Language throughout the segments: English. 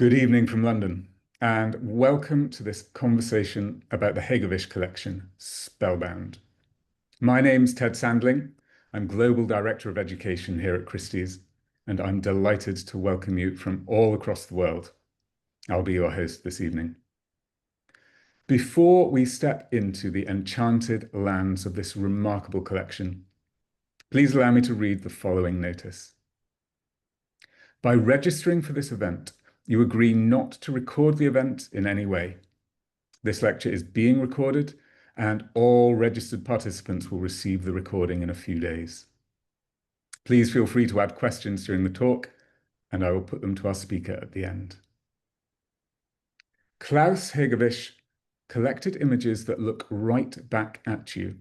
Good evening from London, and welcome to this conversation about the Hegewisch Collection, Spellbound. My name's Ted Sandling. I'm Global Director of Education here at Christie's, and I'm delighted to welcome you from all across the world. I'll be your host this evening. Before we step into the enchanted lands of this remarkable collection, please allow me to read the following notice. By registering for this event, you agree not to record the event in any way. This lecture is being recorded, and all registered participants will receive the recording in a few days. Please feel free to add questions during the talk, and I will put them to our speaker at the end. Klaus Hegewisch collected images that look right back at you.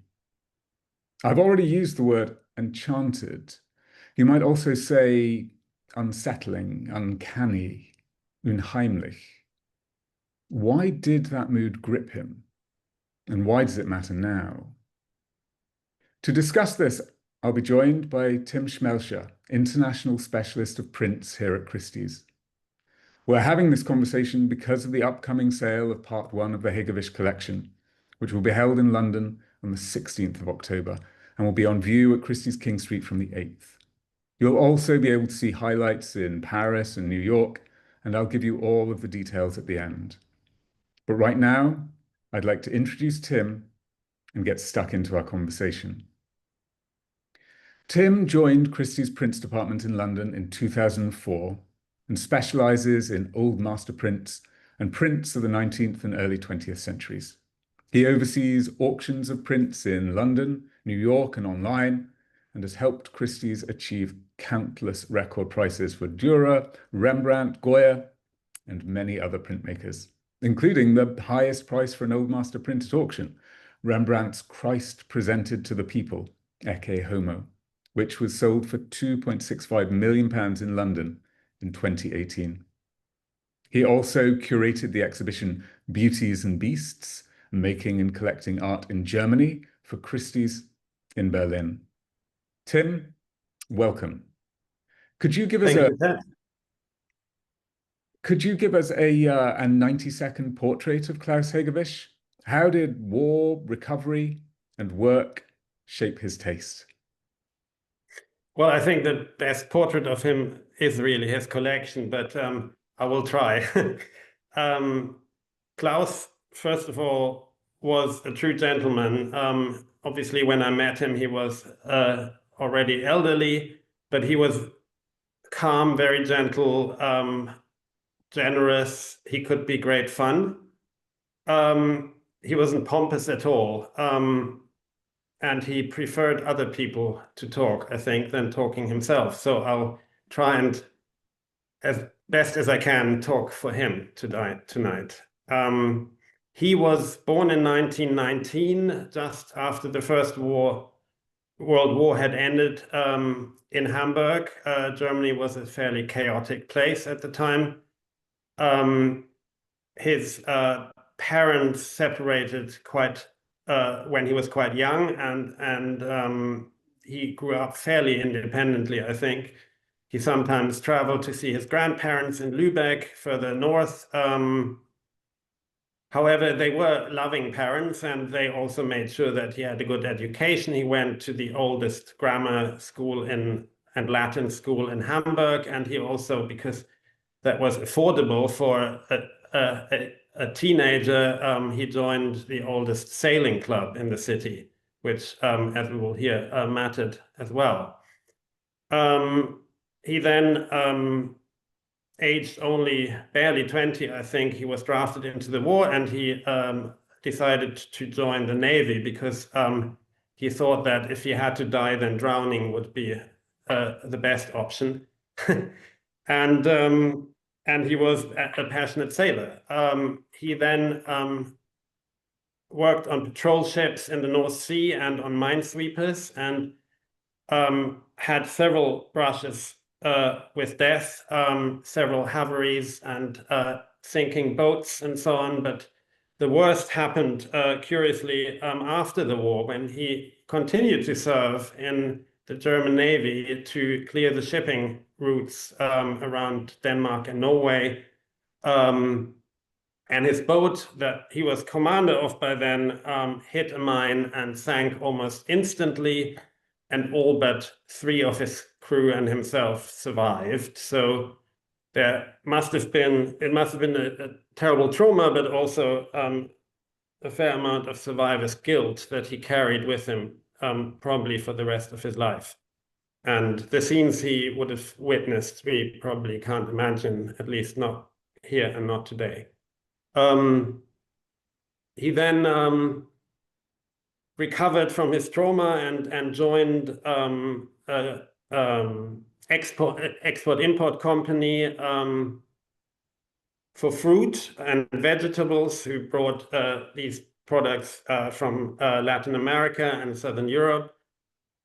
I've already used the word enchanted. You might also say unsettling, uncanny, unheimlich. Why did that mood grip him? And why does it matter now? To discuss this, I'll be joined by Tim Schmelcher, International Specialist of Prints here at Christie's. We're having this conversation because of the upcoming sale of Part 1 of the Hegewisch Collection, which will be held in London on the 16th of October and will be on view at Christie's King Street from the 8th. You'll also be able to see highlights in Paris and New York, and I'll give you all of the details at the end. But right now, I'd like to introduce Tim and get stuck into our conversation. Tim joined Christie's Prints department in London in 2004 and specializes in old master prints and prints of the 19th and early 20th centuries. He oversees auctions of prints in London, New York, and online, and has helped Christie's achieve countless record prices for Dürer, Rembrandt, Goya, and many other printmakers, including the highest price for an old master print at auction, Rembrandt's Christ Presented to the People, Ecce Homo, which was sold for £2.65 million in London in 2018. He also curated the exhibition Beauties and Beasts, Making and Collecting Art in Germany for Christie's in Berlin. Tim, welcome. Could you give us a 90-second portrait of Klaus Hegewisch? How did war, recovery, and work shape his taste? Well, I think the best portrait of him is really his collection, but I will try. Klaus, first of all, was a true gentleman. Obviously, when I met him, he was already elderly, but he was calm, very gentle, generous. He could be great fun. He wasn't pompous at all. And he preferred other people to talk, I think, than talking himself. So I'll try and, as best as I can, talk for him tonight. He was born in 1919, just after the First World War had ended in Hamburg. Germany was a fairly chaotic place at the time. His parents separated when he was quite young, and he grew up fairly independently, I think. He sometimes traveled to see his grandparents in Lübeck, further north. However, they were loving parents, and they also made sure that he had a good education. He went to the oldest grammar school and Latin school in Hamburg, and he also, because that was affordable for a teenager, he joined the oldest sailing club in the city, which, as we will hear, mattered as well. He then, aged only barely 20, I think, he was drafted into the war, and he decided to join the Navy because he thought that if he had to die, then drowning would be the best option. And he was a passionate sailor. He then worked on patrol ships in the North Sea and on minesweepers, and had several brushes with death, several haveries and sinking boats and so on. But the worst happened, curiously, after the war, when he continued to serve in the German Navy to clear the shipping routes around Denmark and Norway And his boat that he was commander of by then hit a mine and sank almost instantly, and all but three of his crew and himself survived. So it must have been a terrible trauma, but also a fair amount of survivor's guilt that he carried with him, probably for the rest of his life. And the scenes he would have witnessed, we probably can't imagine, at least not here and not today. He then recovered from his trauma and joined export-import company for fruit and vegetables, who brought these products from Latin America and Southern Europe.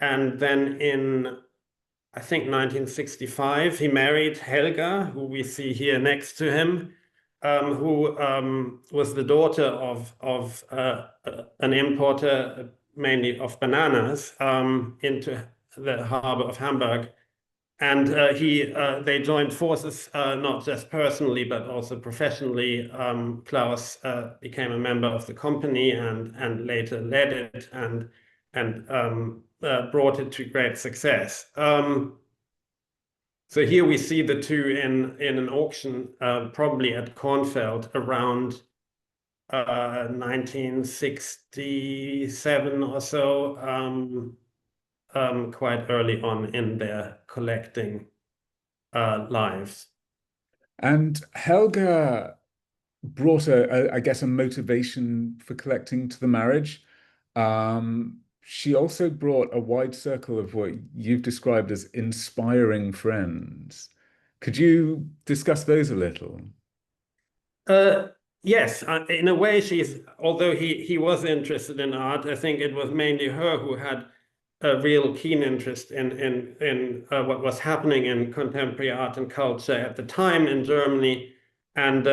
And then in, I think, 1965, he married Helga, who we see here next to him, who was the daughter of an importer, mainly of bananas, into the harbor of Hamburg. And they joined forces, not just personally, but also professionally. Klaus became a member of the company and later led it and brought it to great success. So here we see the two in an auction, probably at Kornfeld around 1967 or so, quite early on in their collecting lives. And Helga brought I guess, a motivation for collecting to the marriage. She also brought a wide circle of what you've described as inspiring friends. Could you discuss those a little? Yes, in a way, although he was interested in art, I think it was mainly her who had a real keen interest in what was happening in contemporary art and culture at the time in Germany. And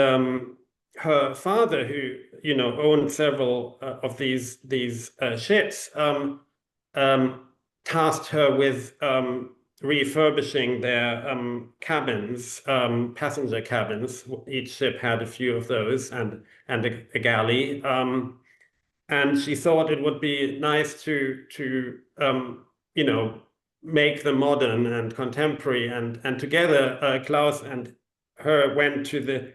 her father, who owned several of these ships, tasked her with refurbishing their cabins, passenger cabins. Each ship had a few of those and a galley. And she thought it would be nice to make them modern and contemporary. And together, Klaus and her went to the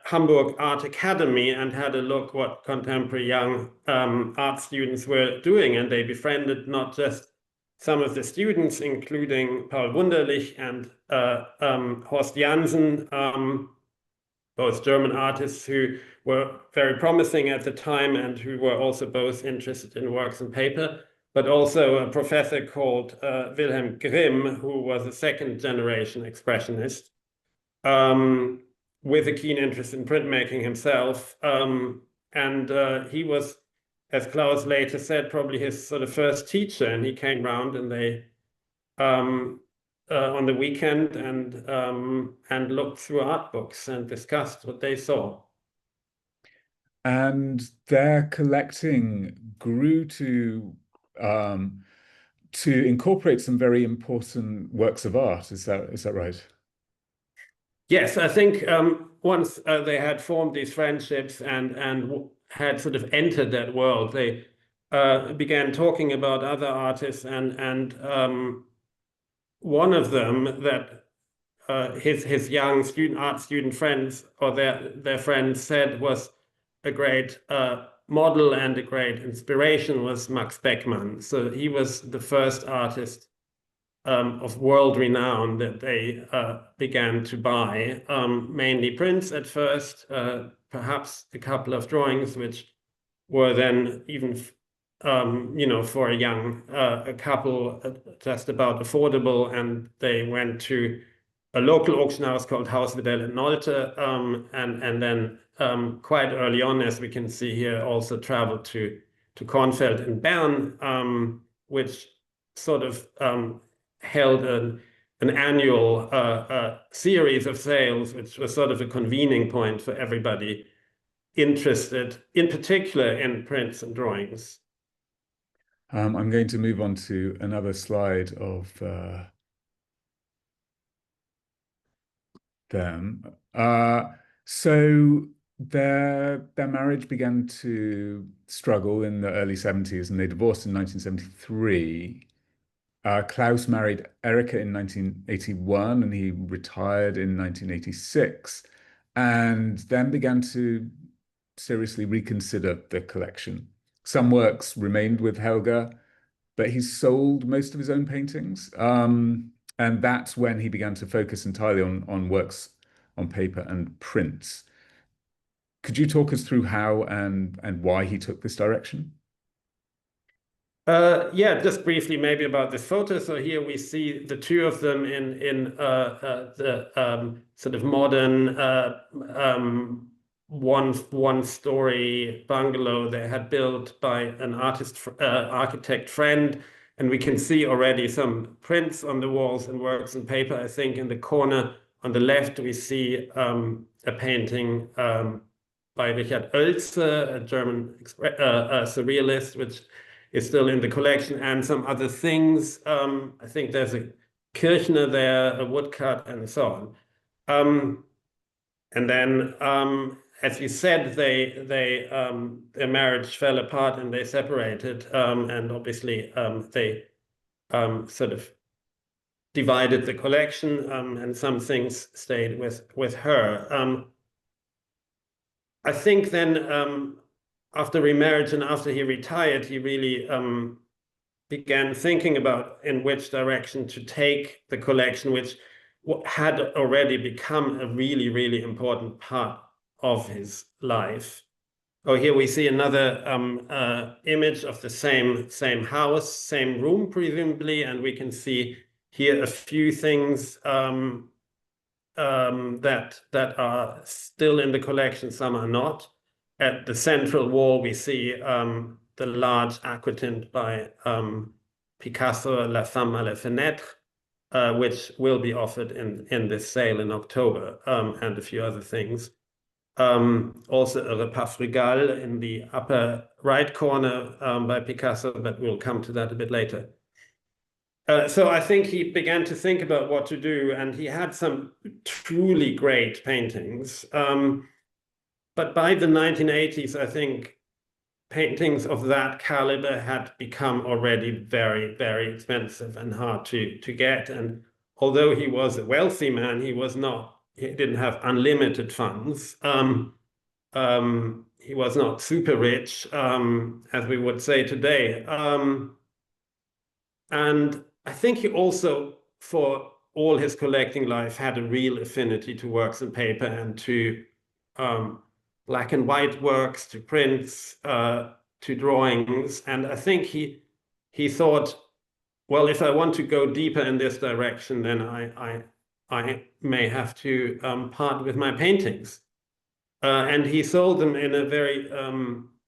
Hamburg Art Academy and had a look what contemporary young art students were doing. And they befriended not just some of the students, including Paul Wunderlich and Horst Jansen, both German artists who were very promising at the time and who were also both interested in works and paper, but also a professor called Wilhelm Grimm, who was a second-generation expressionist, with a keen interest in printmaking himself. And he was, as Klaus later said, probably his sort of first teacher, and he came round and they on the weekend and looked through art books and discussed what they saw. And their collecting grew to incorporate some very important works of art. Is that right? Yes, I think once they had formed these friendships and had sort of entered that world, they began talking about other artists, and one of them that his young art student friends or their friends said was a great model and a great inspiration was Max Beckmann. So he was the first artist of world renown that they began to buy, mainly prints at first, perhaps a couple of drawings, which were then even, for a young couple, just about affordable. And they went to a local auction house called Haus Wedell in Nolte, and then quite early on, as we can see here, also traveled to Kornfeld in Bern, which sort of held an annual series of sales, which was sort of a convening point for everybody interested, in particular in prints and drawings. I'm going to move on to another slide of them. So their marriage began to struggle in the early 70s and they divorced in 1973. Klaus married Erika in 1981 and he retired in 1986 and then began to seriously reconsider the collection. Some works remained with Helga, but he sold most of his own paintings. And that's when he began to focus entirely on works on paper and prints. Could you talk us through how and why he took this direction? Yeah, just briefly maybe about this photo. So here we see the two of them in the sort of modern one story bungalow they had built by an architect friend, and we can see already some prints on the walls and works on paper. I think in the corner on the left we see a painting by Richard Oelze, a German surrealist, which is still in the collection, and some other things. I think there's a Kirchner there, a woodcut, and so on. And then, as you said, their marriage fell apart and they separated, and obviously they sort of divided the collection, and some things stayed with her. I think then after remarriage and after he retired, he really began thinking about in which direction to take the collection, which had already become a really, really important part of his life. Oh, here we see another image of the same house, same room, presumably, and we can see here a few things that are still in the collection, some are not. At the central wall, we see the large aquatint by Picasso, La Femme à la Fenêtre, which will be offered in this sale in October, and a few other things. Also a Repas Frugal in the upper right corner by Picasso, but we'll come to that a bit later. So I think he began to think about what to do, and he had some truly great paintings. But by the 1980s, I think paintings of that caliber had become already very, very expensive and hard to get. And although he was a wealthy man, he didn't have unlimited funds. He was not super rich, as we would say today. And I think he also, for all his collecting life, had a real affinity to works on paper and to black and white works, to prints, to drawings. And I think he thought, well, if I want to go deeper in this direction, then I may have to part with my paintings. And he sold them in a very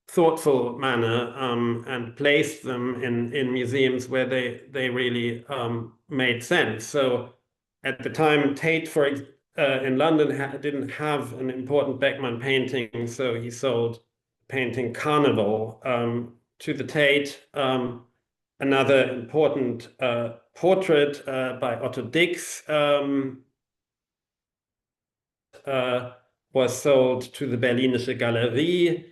thoughtful manner, and placed them in museums where they really made sense. So at the time, Tate in London didn't have an important Beckmann painting, so he sold painting Carnival to the Tate. Another important portrait by Otto Dix was sold to the Berlinische Galerie.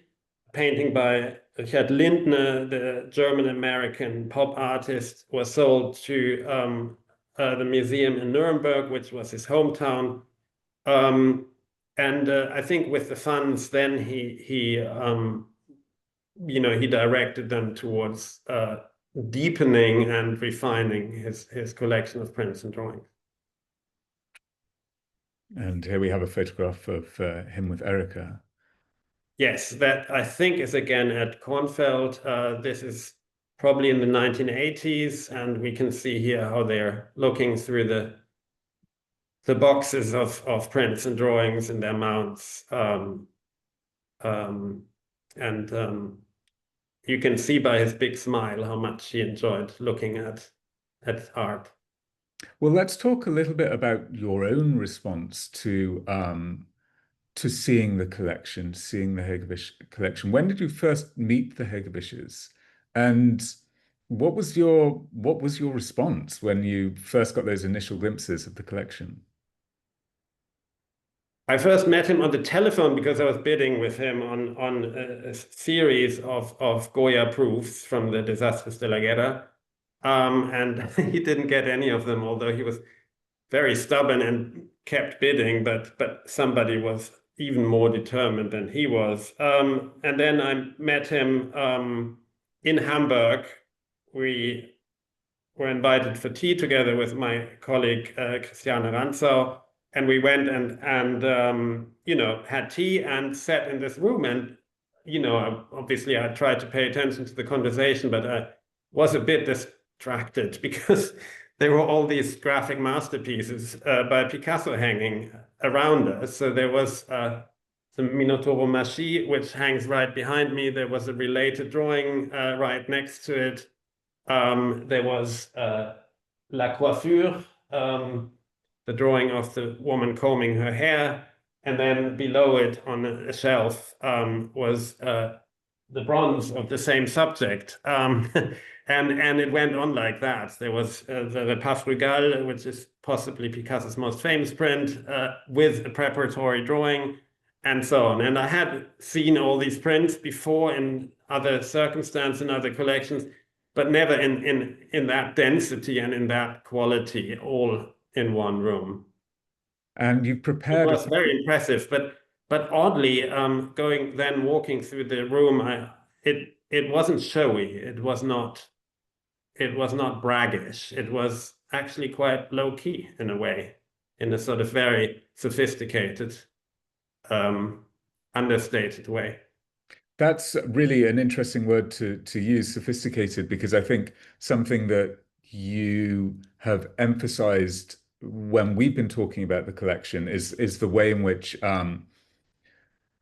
Painting by Richard Lindner, the German-American pop artist, was sold to the museum in Nuremberg, which was his hometown. And I think with the funds, then he directed them towards deepening and refining his collection of prints and drawings. And here we have a photograph of him with Erika. Yes, that I think is again at Kornfeld. This is probably in the 1980s, and we can see here how they're looking through the boxes of prints and drawings in their mounts. You can see by his big smile how much he enjoyed looking at art. Well, let's talk a little bit about your own response to seeing the collection, seeing the Hegewisch collection. When did you first meet the Hegewisches? And what was your response when you first got those initial glimpses of the collection? I first met him on the telephone because I was bidding with him on a series of Goya proofs from the Desastres de la Guerra. And he didn't get any of them, although he was very stubborn and kept bidding, but somebody was even more determined than he was. And then I met him in Hamburg. We were invited for tea together with my colleague Christiane Rantzau, and we went and you know, had tea and sat in this room. And you know, obviously I tried to pay attention to the conversation, but I was a bit distracted because there were all these graphic masterpieces by Picasso hanging around us. So there was the Minotauro Maschi, which hangs right behind me. There was a related drawing right next to it. There was La Coiffure, the drawing of the woman combing her hair. And then below it on a shelf was the bronze of the same subject. And it went on like that. There was the Repas Frugal, which is possibly Picasso's most famous print, with a preparatory drawing, and so on. And I had seen all these prints before in other circumstances, in other collections, but never in that density and in that quality, all in one room. And you It prepared was very impressive, but oddly, walking through the room, it wasn't showy. It was not braggish. It was actually quite low key in a way, in a sort of very sophisticated, understated way. That's really an interesting word to use, sophisticated, because I think something that you have emphasized when we've been talking about the collection is the way in which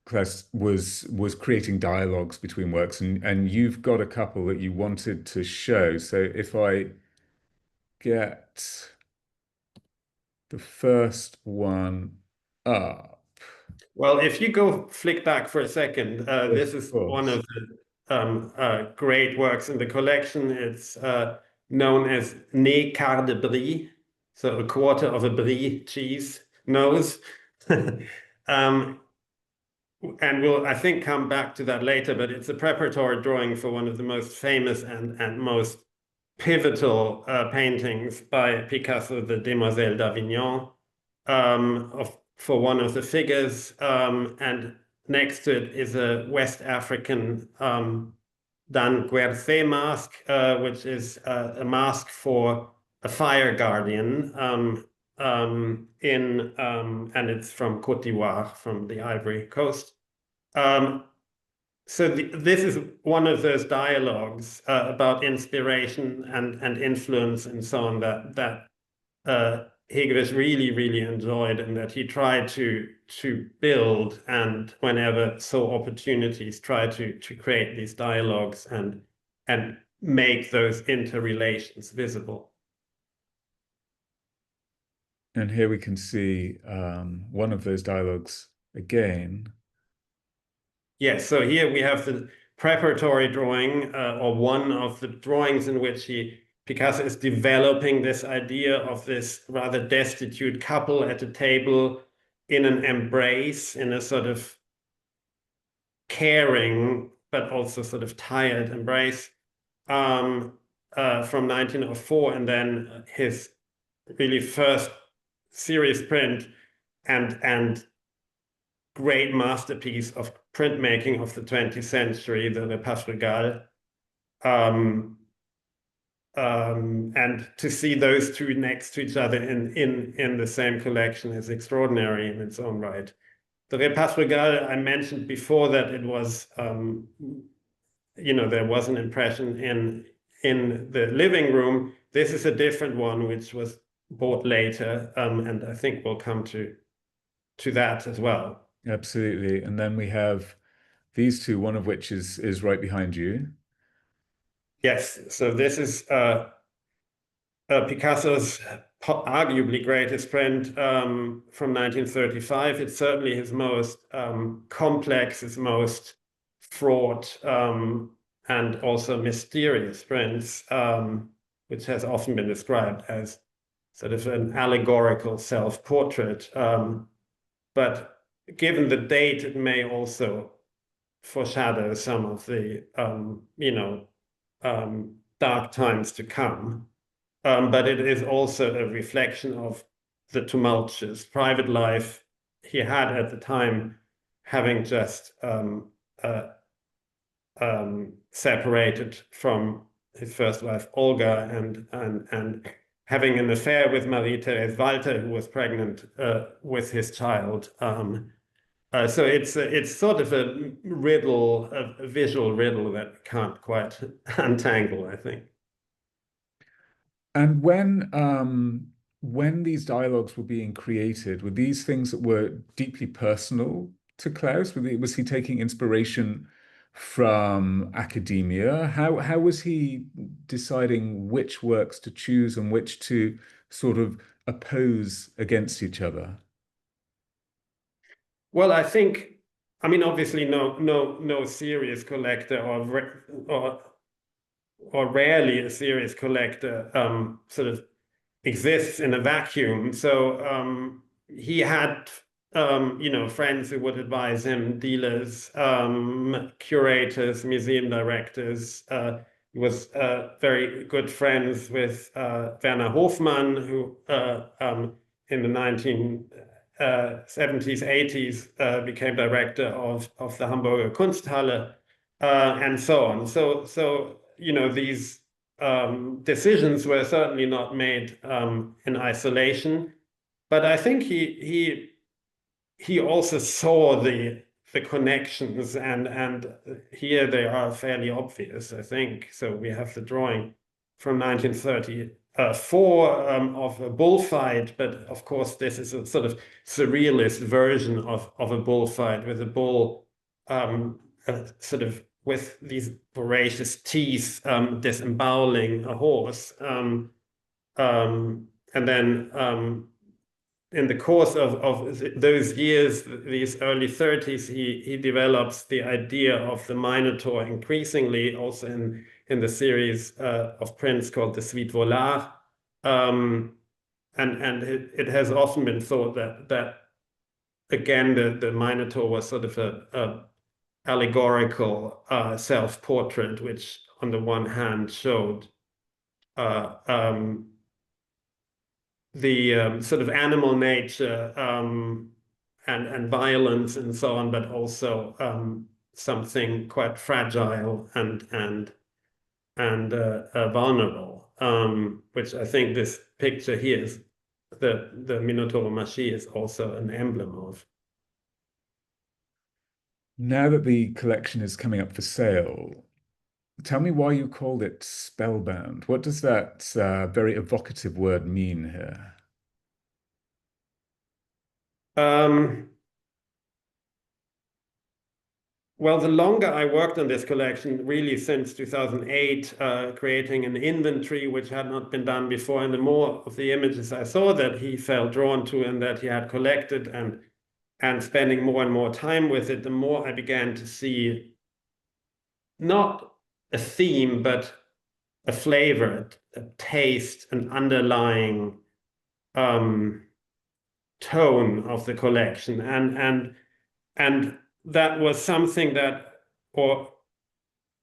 Claes was creating dialogues between works, and you've got a couple that you wanted to show. So if I get the first one up. Well, if you go flick back for a second, this Of is one course. of the great works in the collection. It's known as Nez quart de brie, so a quarter of a brie cheese nose. And we'll, I think, come back to that later, but it's a preparatory drawing for one of the most famous and most pivotal paintings by Picasso, the Demoiselles d'Avignon, for one of the figures. And next to it is a West African Dan Guerce mask, which is a mask for a fire guardian and it's from Côte d'Ivoire, from the Ivory Coast. So this is one of those dialogues about inspiration and influence and so on that Hegewisch really enjoyed, and that he tried to build, and whenever saw opportunities, try to create these dialogues and make those interrelations visible. And here we can see one of those dialogues again. Yes, so here we have the preparatory drawing, or one of the drawings in which Picasso is developing this idea of this rather destitute couple at a table in an embrace, in a sort of caring but also sort of tired embrace, from 1904, and then his really first serious print and great masterpiece of printmaking of the 20th century, the Repas Frugal. And to see those two next to each other in the same collection is extraordinary in its own right. The Repas Frugal, I mentioned before that it was, you know, there was an impression in the living room. This is a different one, which was bought later, and I think we'll come to that as well. Absolutely. And then we have these two, one of which is right behind you. Yes, so this is Picasso's arguably greatest print from 1935. It's certainly his most complex, his most fraught and also mysterious prints, which has often been described as sort of an allegorical self-portrait. But given the date, it may also foreshadow some of the dark times to come. But it is also a reflection of the tumultuous private life he had at the time, having just separated from his first wife Olga, and having an affair with Marie-Thérèse Walter, who was pregnant with his child. So it's sort of a riddle, a visual riddle that we can't quite untangle, I think. And when these dialogues were being created, were these things that were deeply personal to Klaus? Was he taking inspiration from academia? How was he deciding which works to choose and which to sort of oppose against each other? Well, I mean, obviously, no serious collector or rarely a serious collector sort of exists in a vacuum. So he had friends who would advise him, dealers, curators, museum directors. He was very good friends with Werner Hofmann, who in the 1970s, 80s became director of the Hamburger Kunsthalle, and so on. So these decisions were certainly not made in isolation, but I think he also saw the connections, and here they are fairly obvious, I think. So we have the drawing from 1934 of a bullfight, but of course this is a sort of surrealist version of a bullfight with a bull sort of with these voracious teeth disemboweling a horse. And then in the course of those years, these early 30s, he develops the idea of the Minotaur increasingly, also in the series of prints called the Suite Volare. And it has often been thought that again, the Minotaur was sort of a allegorical self-portrait, which on the one hand showed the sort of animal nature and violence and so on, but also something quite fragile and vulnerable, which I think this picture here is the Minotaur Maschie is also an emblem of. Now that the collection is coming up for sale, tell me why you called it Spellbound. What does that very evocative word mean here? Well, the longer I worked on this collection, really since 2008, creating an inventory which had not been done before, and the more of the images I saw that he felt drawn to and that he had collected, and spending more and more time with it, the more I began to see not a theme, but a flavor, a taste, an underlying tone of the collection, and that was something or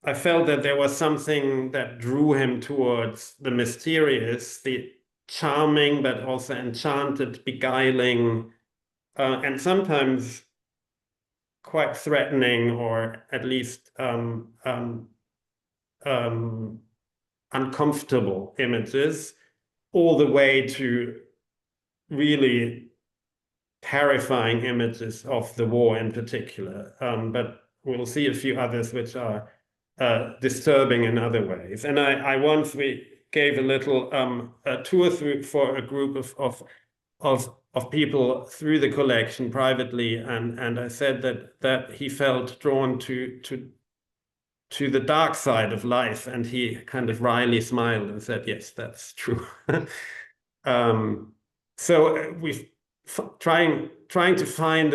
I felt that there was something that drew him towards the mysterious, the charming, but also enchanted, beguiling, and sometimes quite threatening, or at least uncomfortable images, all the way to really terrifying images of the war in particular. But we'll see a few others which are disturbing in other ways. And I once we gave a little tour through for a group of people through the collection privately, and I said that he felt drawn to the dark side of life, and he kind of wryly smiled and said, "Yes, that's true." So we've trying to find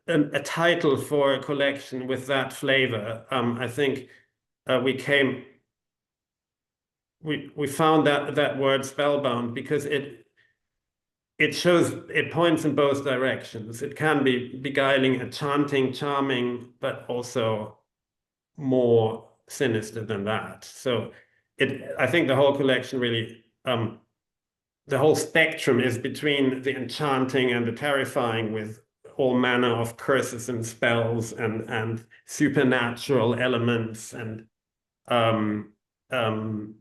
a title for a collection with that flavor. I think we found that word Spellbound because it points in both directions. It can be beguiling, enchanting, charming, but also more sinister than that. So I think the whole collection really, the whole spectrum is between the enchanting and the terrifying, with all manner of curses and spells and supernatural elements and um, um,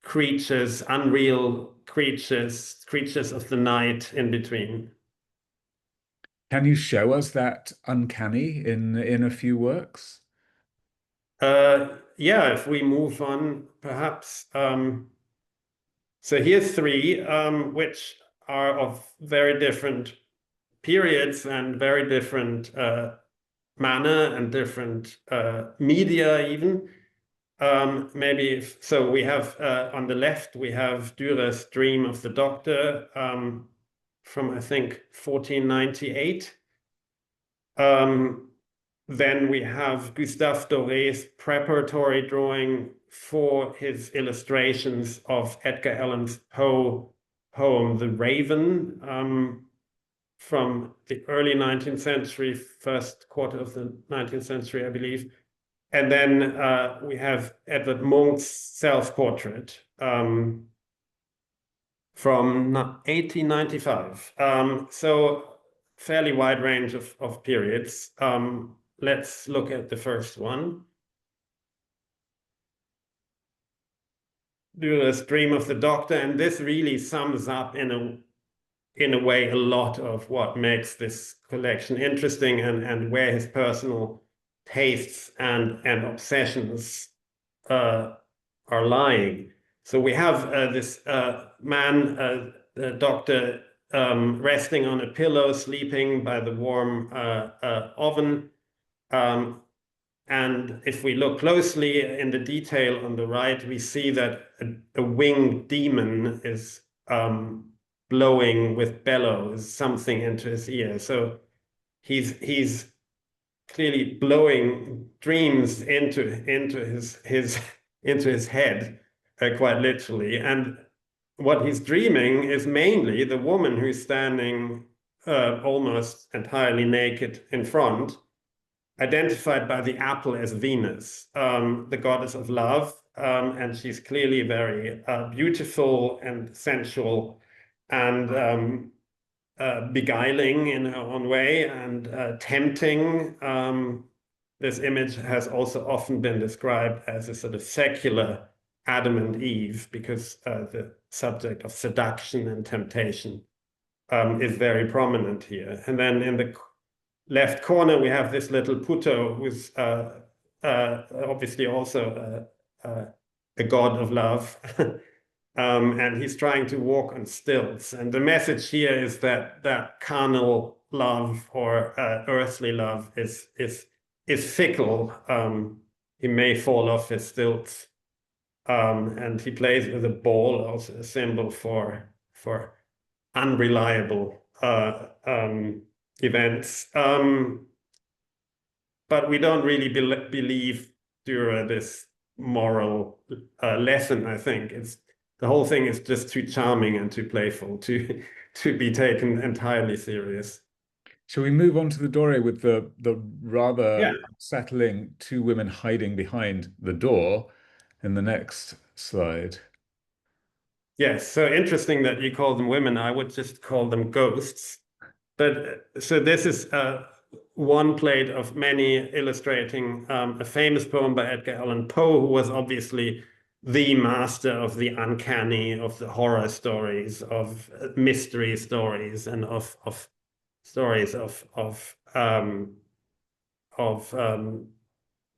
creatures, unreal creatures, creatures of the night in between. Can you show us that uncanny in a few works? Yeah, if we move on, perhaps. So here's three, which are of very different periods and very different manner and different media even. So we have on the left, we have Dürer's Dream of the Doctor from, I think, 1498. Then we have Gustave Doré's preparatory drawing for his illustrations of Edgar Allan Poe poem, The Raven, from the early 19th century, first quarter of the 19th century, I believe. And then we have Edvard Munch's self-portrait from 1895. So fairly wide range of periods. Let's look at the first one. Dürer's Dream of the Doctor, and this really sums up in a way a lot of what makes this collection interesting and where his personal tastes and obsessions are lying. So we have this man, the doctor, resting on a pillow, sleeping by the warm oven. And if we look closely in the detail on the right, we see that a winged demon is blowing with bellows something into his ear. So he's clearly blowing dreams into his head, quite literally. And what he's dreaming is mainly the woman who's standing almost entirely naked in front, identified by the apple as Venus, the goddess of love. And she's clearly very beautiful and sensual and beguiling in her own way and tempting. This image has also often been described as a sort of secular Adam and Eve, because the subject of seduction and temptation is very prominent here. And then in the left corner, we have this little Puto, who's obviously also a god of love. And he's trying to walk on stilts. And the message here is that carnal love or earthly love is fickle. He may fall off his stilts. And he plays with a ball, also a symbol for unreliable events. But we don't really believe Dürer this moral lesson, I think. The whole thing is just too charming and too playful to be taken entirely serious. Shall we move on to the doorway with the rather Yeah. unsettling two women hiding behind the door in the next slide? Yes, so interesting that you call them women. I would just call them ghosts. But so this is one plate of many illustrating a famous poem by Edgar Allan Poe, who was obviously the master of the uncanny, of the horror stories, of mystery stories, and of stories of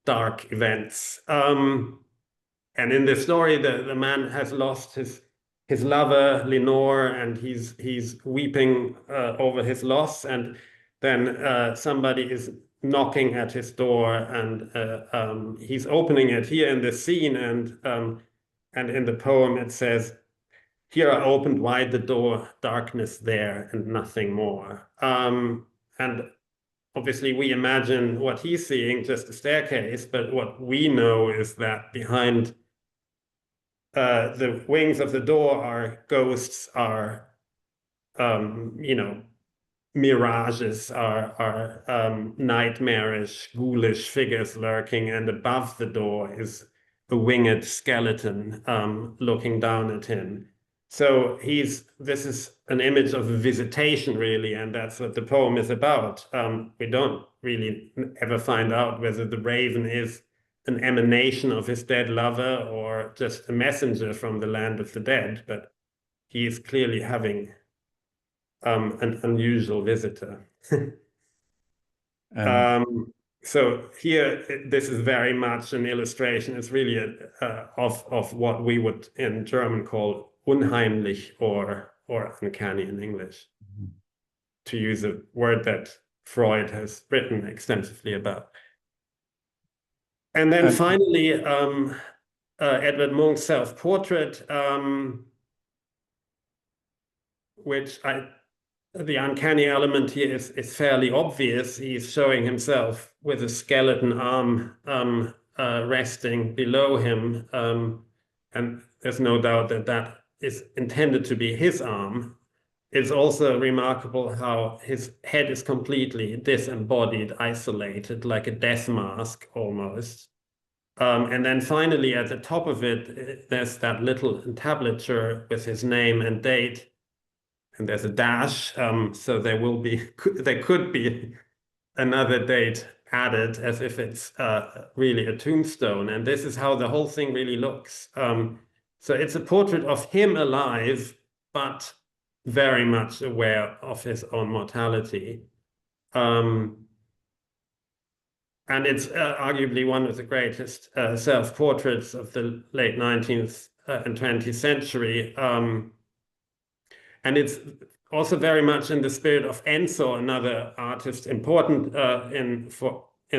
dark events. And in this story, the man has lost his lover Lenore, and he's weeping over his loss. And then somebody is knocking at his door, and he's opening it here in this scene. And in the poem it says, "Here I opened wide the door, darkness there, and nothing more." And obviously we imagine what he's seeing, just a staircase, but what we know is that behind the wings of the door are ghosts, are mirages are nightmarish, ghoulish figures lurking, and above the door is a winged skeleton looking down at him. So this is an image of a visitation, really, and that's what the poem is about. We don't really ever find out whether the raven is an emanation of his dead lover or just a messenger from the land of the dead, but he is clearly having an unusual visitor. So here, this is very much an illustration. It's really of what we would in German call unheimlich or uncanny in English, to use a word that Freud has written extensively about. And then finally, Edvard Munch's self-portrait, which the uncanny element here is fairly obvious. He's showing himself with a skeleton arm resting below him. And there's no doubt that that is intended to be his arm. It's also remarkable how his head is completely disembodied, isolated, like a death mask almost. And then finally, at the top of it, there's that little entablature with his name and date. And there's a dash, so there could be another date added, as if it's really a tombstone. And this is how the whole thing really looks. So it's a portrait of him alive, but very much aware of his own mortality. And it's arguably one of the greatest self-portraits of the late 19th and 20th century. And it's also very much in the spirit of Enzo, another artist important in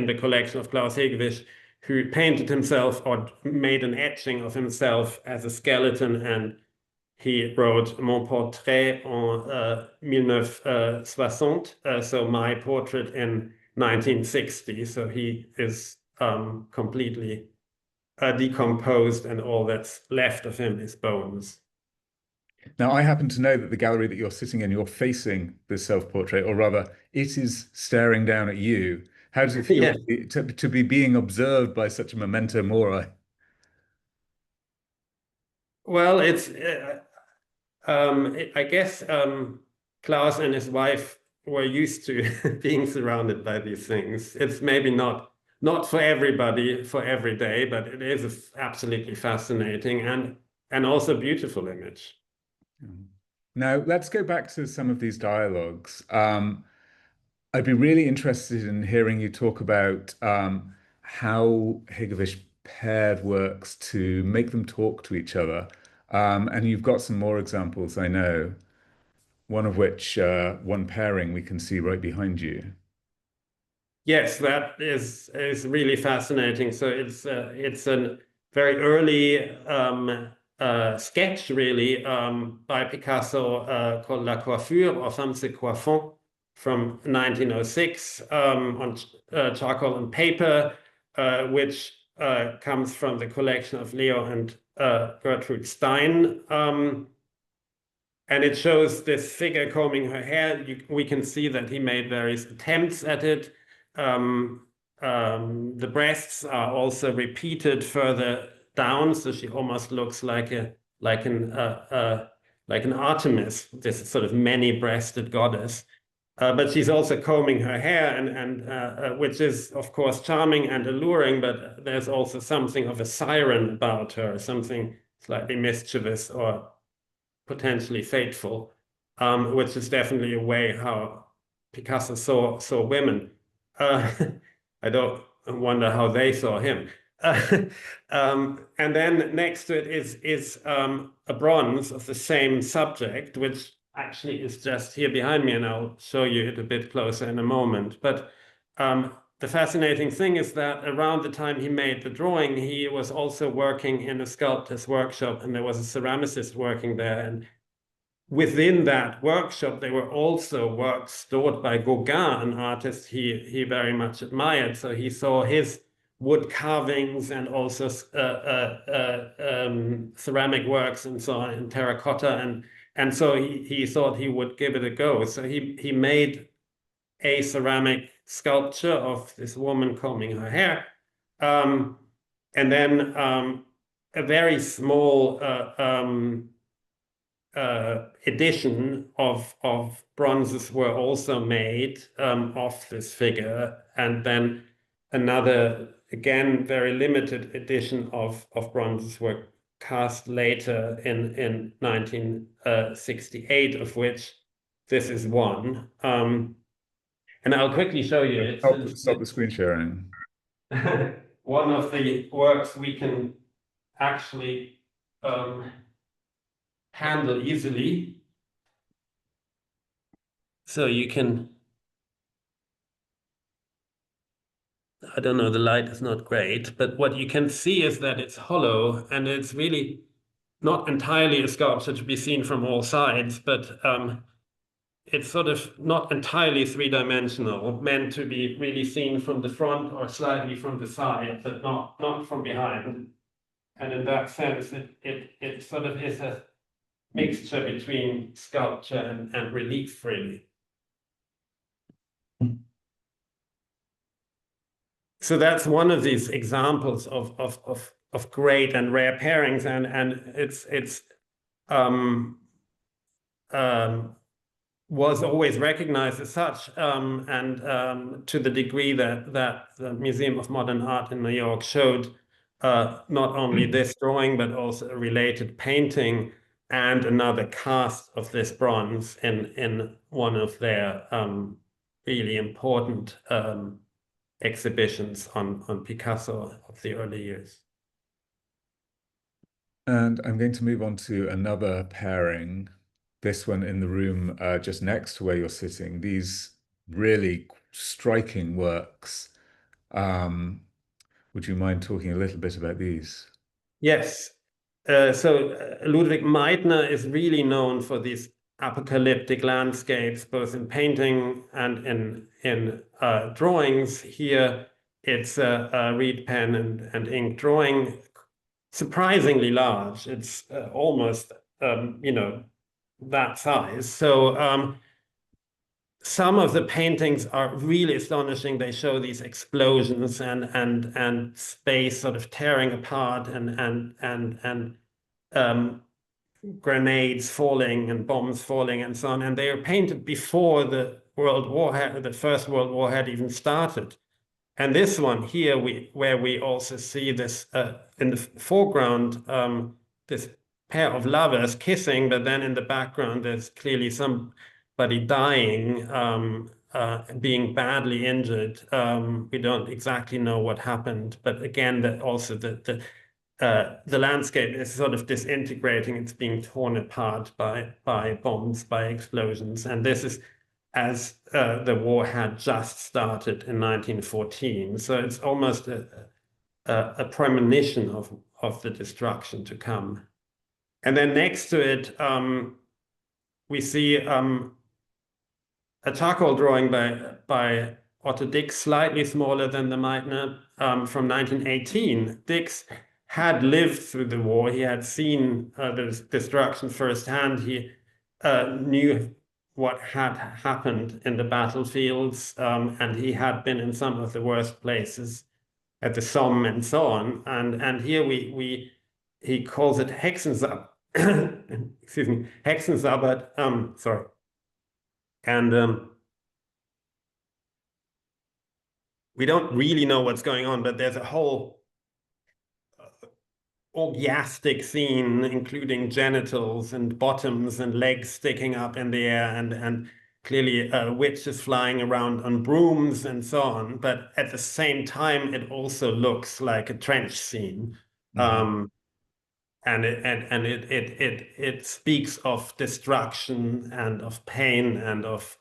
the collection of Klaus Hegewisch, who painted himself or made an etching of himself as a skeleton, and he wrote Mon portrait en 1960, so my portrait in 1960. So he is completely decomposed, and all that's left of him is bones. Now, I happen to know that the gallery that you're sitting in, you're facing the self-portrait, or rather, it is staring down at you. How does it feel to be being observed by such a memento mori? Well, I guess Klaus and his wife were used to being surrounded by these things. It's maybe not for everybody, for every day, but it is an absolutely fascinating and also beautiful image. Now, let's go back to some of these dialogues. I'd be really interested in hearing you talk about how Hegewisch paired works to make them talk to each other. And you've got some more examples, I know, one of which, one pairing we can see right behind you. Yes, that is really fascinating. So it's a very early sketch, really, by Picasso called La Coiffure, or Femmes se coiffant, from 1906 on charcoal and paper, which comes from the collection of Leo and Gertrude Stein. And it shows this figure combing her hair. We can see that he made various attempts at it. The breasts are also repeated further down, so she almost looks like an Artemis, this sort of many-breasted goddess. But she's also combing her hair, and which is, of course, charming and alluring, but there's also something of a siren about her, something slightly mischievous or potentially fateful, which is definitely a way how Picasso saw women. I don't wonder how they saw him. And then next to it is a bronze of the same subject, which actually is just here behind me, and I'll show you it a bit closer in a moment. But the fascinating thing is that around the time he made the drawing, he was also working in a sculptor's workshop, and there was a ceramicist working there. And within that workshop, there were also works stored by Gauguin, an artist he very much admired. So he saw his wood carvings and also ceramic works and so on in terracotta, And so he thought he would give it a go. So he made a ceramic sculpture of this woman combing her hair, and then a very small edition of bronzes were also made of this figure, and then another, again, very limited edition of bronzes were cast later in 1968, of which this is one. And I'll quickly show you it. Stop the screen sharing. One of the works we can actually handle easily. So you can, I don't know, the light is not great, but what you can see is that it's hollow, and it's really not entirely a sculpture to be seen from all sides, but it's sort of not entirely three-dimensional, meant to be really seen from the front or slightly from the side, but not from behind. And in that sense, it sort of is a mixture between sculpture and relief, really. So that's one of these examples of great and rare pairings, and it's was always recognized as such, and to the degree that the Museum of Modern Art in New York showed not only this drawing, but also a related painting and another cast of this bronze in one of their really important exhibitions on Picasso of the early years. And I'm going to move on to another pairing, this one in the room just next to where you're sitting. These really striking works. Would you mind talking a little bit about these? Yes. So Ludwig Meitner is really known for these apocalyptic landscapes, both in painting and in drawings. Here, it's a reed pen and ink drawing, surprisingly large. It's almost, that size. So some of the paintings are really astonishing. They show these explosions and space sort of tearing apart and grenades falling and bombs falling and so on. And they are painted before the First World War had even started. And this one here, where we also see this in the foreground, this pair of lovers kissing, but then in the background there's clearly somebody dying, being badly injured. We don't exactly know what happened, but again, the landscape is sort of disintegrating. It's being torn apart by bombs, by explosions, and this is as the war had just started in 1914. So it's almost a premonition of the destruction to come. And then next to it, we see a charcoal drawing by Otto Dix, slightly smaller than the Meitner, from 1918. Dix had lived through the war. He had seen the destruction firsthand. He knew what had happened in the battlefields, and he had been in some of the worst places at the Somme and so on. And here he calls it Hexensab excuse me, Hexensabbat, sorry. And we don't really know what's going on, but there's a whole orgiastic scene, including genitals and bottoms and legs sticking up in the air, and clearly witches flying around on brooms and so on. But at the same time, it also looks like a trench scene. Mm-hmm. And it speaks of destruction and of pain and of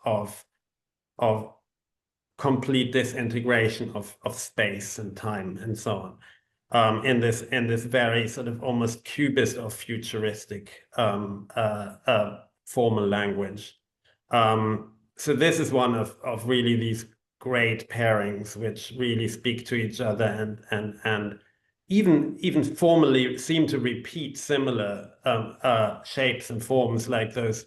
complete disintegration of space and time and so on, in this very sort of almost cubist or futuristic formal language. So this is one of really these great pairings which really speak to each other and even formally seem to repeat similar shapes and forms, like those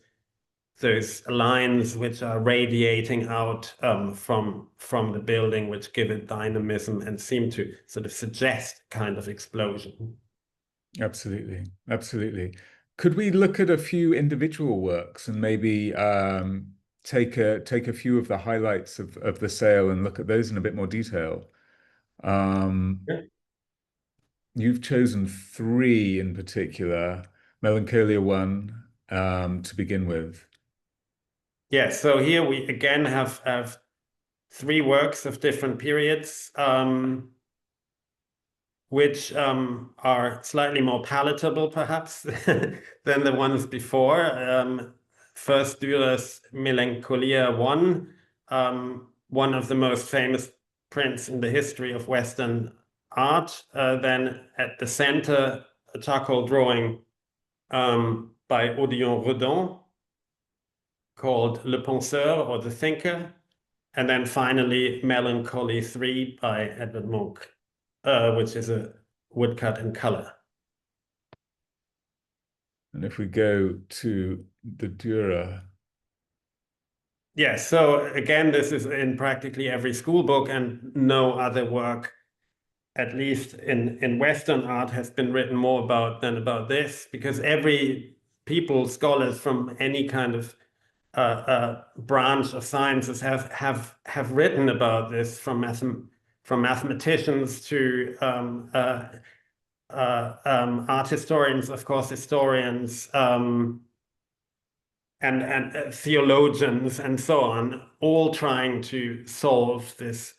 lines which are radiating out from the building, which give it dynamism and seem to sort of suggest kind of explosion. Absolutely, absolutely. Could we look at a few individual works and maybe take a few of the highlights of the sale and look at those in a bit more detail? Um, Yeah. you've chosen three in particular, Melancholia one, to begin with. Yeah, so here we again have three works of different periods, which are slightly more palatable, perhaps, than the ones before. First, Dürer's Melancholia 1, one of the most famous prints in the history of Western art. Then at the center, a charcoal drawing by Odillon Redon called Le Penseur, or The Thinker. And then finally, Melancholy 3 by Edvard Munch, which is a woodcut in color. And if we go to the Dürer, Yeah, so again, this is in practically every school book, and no other work, at least in Western art, has been written more about than about this, because every scholars from any kind of branch of sciences have written about this, from mathematicians to art historians, of course, historians, and theologians and so on, all trying to solve this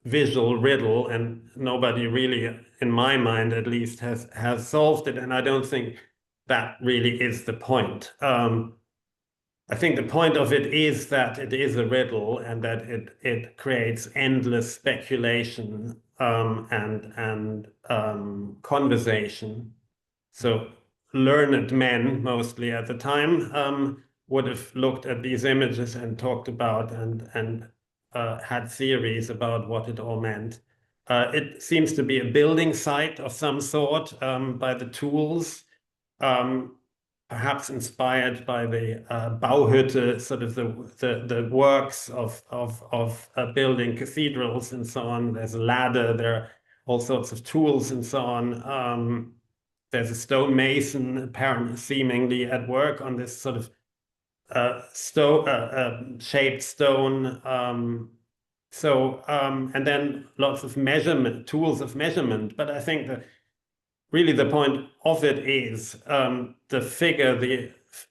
visual riddle, and nobody really, in my mind at least, has solved it. And I don't think that really is the point. I think the point of it is that it is a riddle, and that it creates endless speculation and conversation. So learned men, mostly at the time, would have looked at these images and talked about and had theories about what it all meant. It seems to be a building site of some sort, by the tools. Perhaps inspired by the Bauhütte, sort of the works of building cathedrals and so on. There's a ladder, there are all sorts of tools and so on. There's a stonemason apparently seemingly at work on this sort of shaped stone. And then lots of measurement, tools of measurement. But I think that really the point of it is the figure,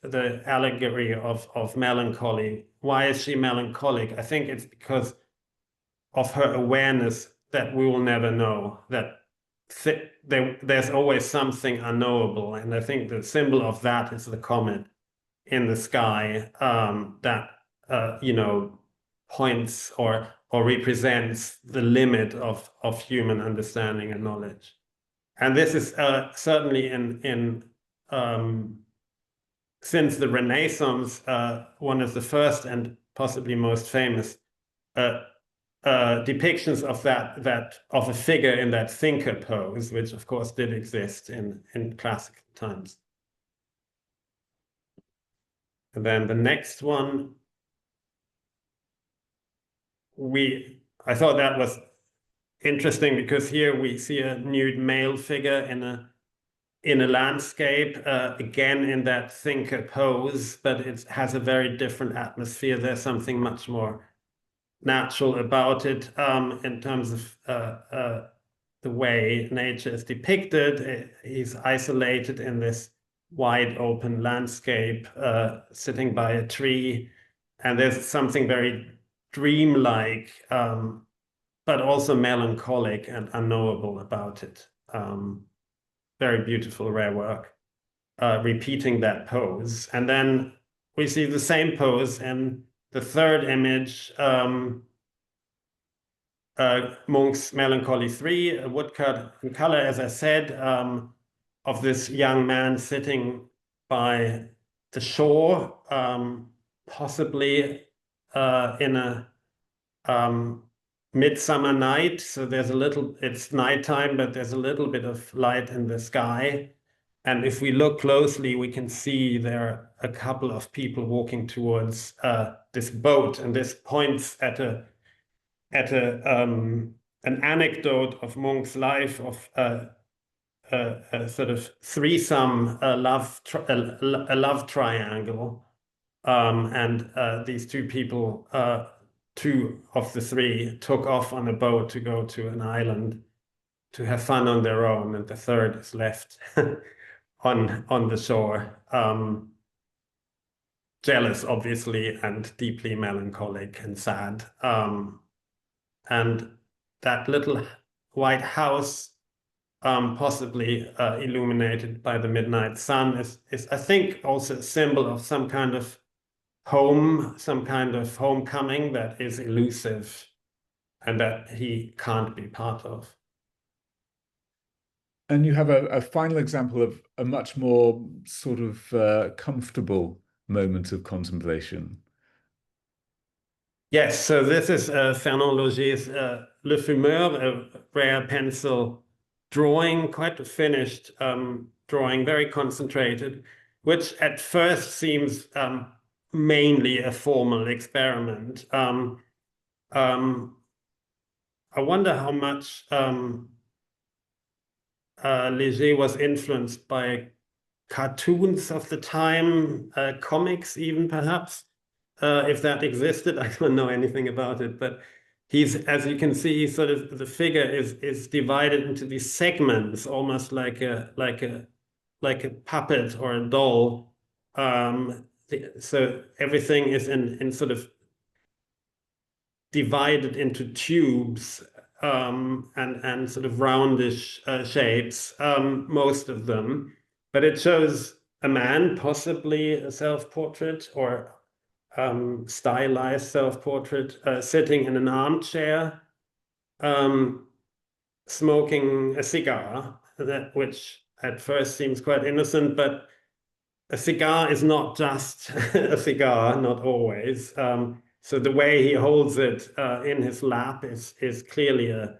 the allegory of melancholy. Why is she melancholic? I think it's because of her awareness that we will never know, that there's always something unknowable. And I think the symbol of that is the comet in the sky, that points or represents the limit of human understanding and knowledge. And this is certainly since the Renaissance, one of the first and possibly most famous depictions of of a figure in that thinker pose, which of course did exist in classical times. And then the next one, I thought that was interesting, because here we see a nude male figure in a landscape, again in that thinker pose, but it has a very different atmosphere. There's something much more natural about it, in terms of the way nature is depicted. He's isolated in this wide open landscape, sitting by a tree, and there's something very dreamlike, but also melancholic and unknowable about it. Very beautiful, rare work, repeating that pose. And then we see the same pose in the third image, Munch's Melancholy 3, a woodcut in color, as I said, of this young man sitting by the shore, possibly in a midsummer night. So it's nighttime, but there's a little bit of light in the sky. And if we look closely, we can see there are a couple of people walking towards this boat, and this points at an anecdote of Munch's life of a sort of threesome love triangle, and these two people, two of the three, took off on a boat to go to an island to have fun on their own, and the third is left on the shore, jealous, obviously, and deeply melancholic and sad. And that little white house, possibly illuminated by the midnight sun, is I think also a symbol of some kind of home, some kind of homecoming that is elusive and that he can't be part of. And you have a final example of a much more sort of comfortable moment of contemplation. Yes, so this is Fernand Lauger's Le Fumeur, a rare pencil drawing, quite a finished drawing, very concentrated, which at first seems mainly a formal experiment. I wonder how much Léger was influenced by cartoons of the time, comics even perhaps, if that existed. I don't know anything about it, but he's, as you can see, sort of the figure is divided into these segments, almost like a puppet or a doll. So everything is in sort of divided into tubes, and sort of roundish shapes, most of them. But it shows a man, possibly a self-portrait or stylized self-portrait, sitting in an armchair, smoking a cigar, which at first seems quite innocent, but a cigar is not just a cigar, not always. So the way he holds it in his lap is clearly a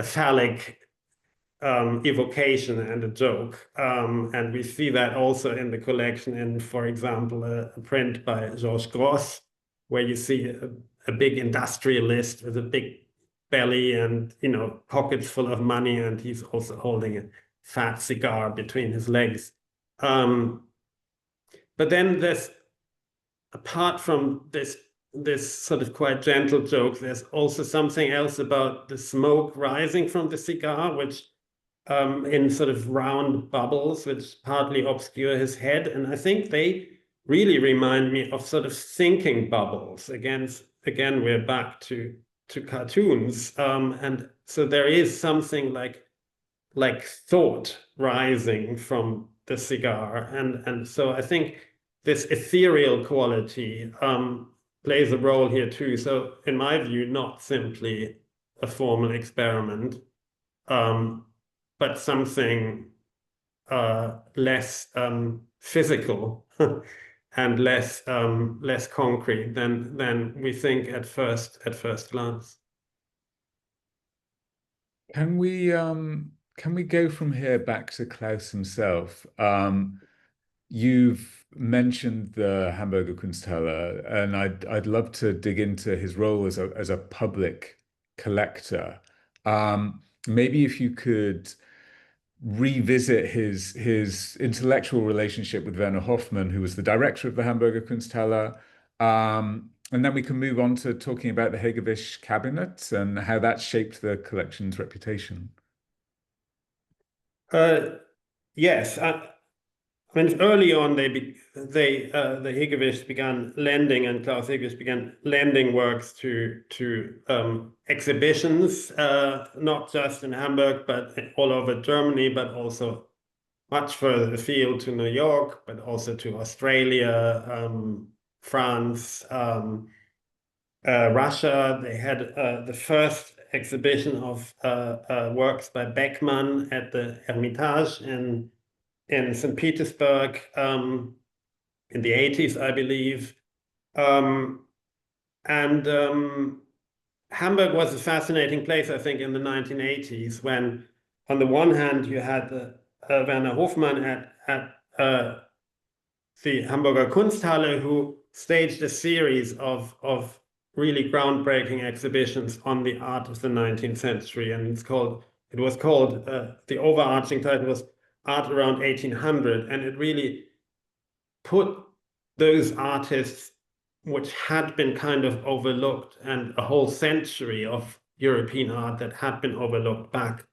phallic evocation and a joke. And we see that also in the collection in, for example, a print by Georges Grosz, where you see a big industrialist with a big belly and, you know, pockets full of money, and he's also holding a fat cigar between his legs. But then there's, apart from this sort of quite gentle joke, there's also something else about the smoke rising from the cigar, which in sort of round bubbles, which partly obscure his head. And I think they really remind me of sort of thinking bubbles. Again, we're back to cartoons. And so there is something like thought rising from the cigar. And so I think this ethereal quality plays a role here too. So in my view, not simply a formal experiment, but something less physical and less concrete than we think at first glance. Can we go from here back to Klaus himself? You've mentioned the Hamburger Kunsthalle, and I'd love to dig into his role as a public collector. Maybe if you could revisit his intellectual relationship with Werner Hoffmann, who was the director of the Hamburger Kunsthalle. And then we can move on to talking about the Hegewisch cabinet and how that shaped the collection's reputation. Yes, I mean, early on, the Hegewisch began lending, and Klaus Hegewisch began lending works to exhibitions, not just in Hamburg, but all over Germany, but also much further afield to New York, but also to Australia, France, Russia. They had the first exhibition of works by Beckmann at the Hermitage in St. Petersburg in the 80s, I believe. And Hamburg was a fascinating place, I think, in the 1980s, when on the one hand you had Werner Hofmann at the Hamburger Kunsthalle, who staged a series of really groundbreaking exhibitions on the art of the 19th century. And it was called, the overarching title was Art Around 1800. And it really put those artists, which had been kind of overlooked, and a whole century of European art that had been overlooked, back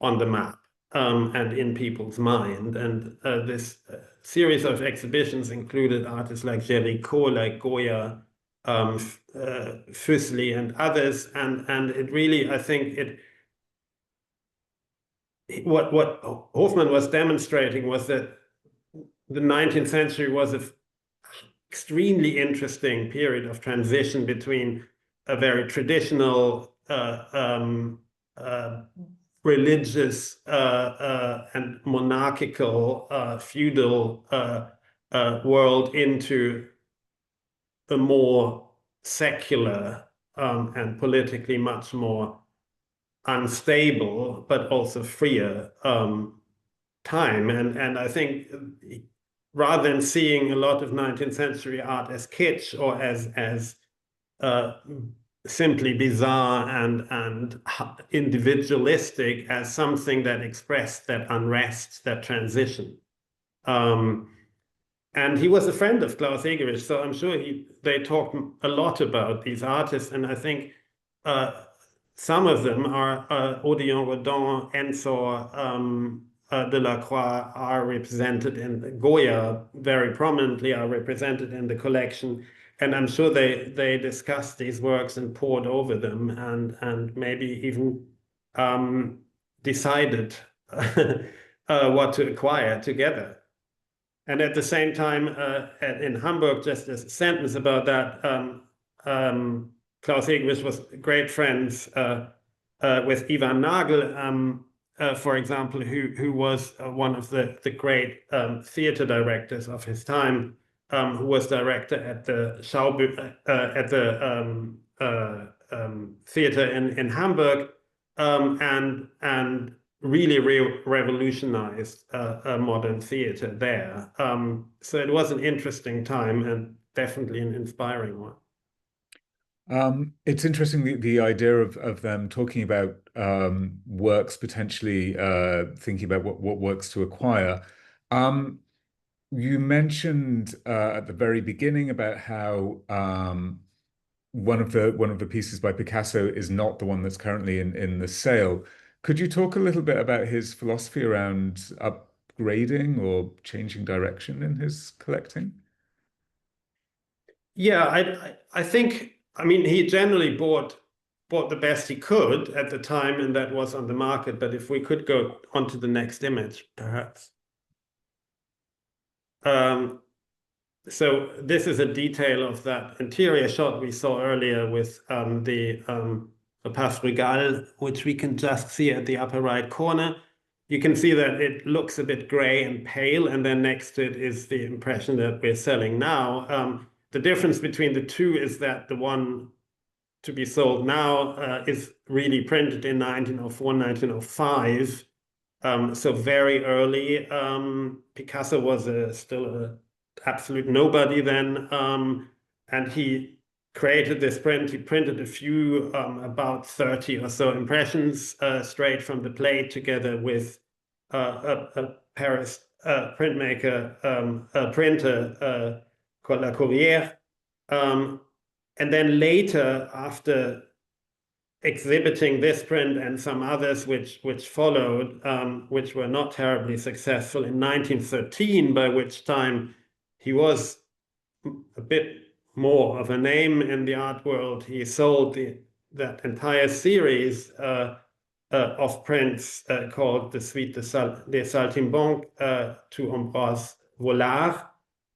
on the map and in people's mind. And this series of exhibitions included artists like Géricault, like Goya, Füssli, and others. And it really, I think, what Hofmann was demonstrating was that the 19th century was an extremely interesting period of transition between a very traditional religious and monarchical feudal world into a more secular and politically much more unstable, but also freer time. And I think rather than seeing a lot of 19th century art as kitsch or as simply bizarre and individualistic, as something that expressed that unrest, that transition. And he was a friend of Klaus Hegewisch, so I'm sure they talked a lot about these artists. And I think some of them are Odilon Redon, Ensor, Delacroix are represented in Goya, very prominently are represented in the collection. And I'm sure they discussed these works and pored over them, and maybe even decided what to acquire together. And at the same time, in Hamburg, just a sentence about that, Klaus Hegewisch was great friends with Ivan Nagel, for example, who was one of the great theater directors of his time, who was director at the theater in Hamburg, and really revolutionized modern theater there. So it was an interesting time and definitely an inspiring one. It's interesting the idea of them talking about works, potentially thinking about what works to acquire. You mentioned at the very beginning about how one of the pieces by Picasso is not the one that's currently in the sale. Could you talk a little bit about his philosophy around upgrading or changing direction in his collecting? Yeah, I think, I mean, he generally bought the best he could at the time, and that was on the market. But if we could go on to the next image, perhaps. So this is a detail of that interior shot we saw earlier with the Passe Regale, which we can just see at the upper right corner. You can see that it looks a bit gray and pale, and then next to it is the impression that we're selling now. The difference between the two is that the one to be sold now is really printed in 1904, 1905. So very early. Picasso was still an absolute nobody then. And he created this print. He printed a few, about 30 or so impressions straight from the plate, together with a Paris printmaker, a printer called La Courrière. And then later, after exhibiting this print and some others which followed, which were not terribly successful, in 1913, by which time he was a bit more of a name in the art world, he sold that entire series of prints called the Suite des Saltimbanques to Ambroise Vollard,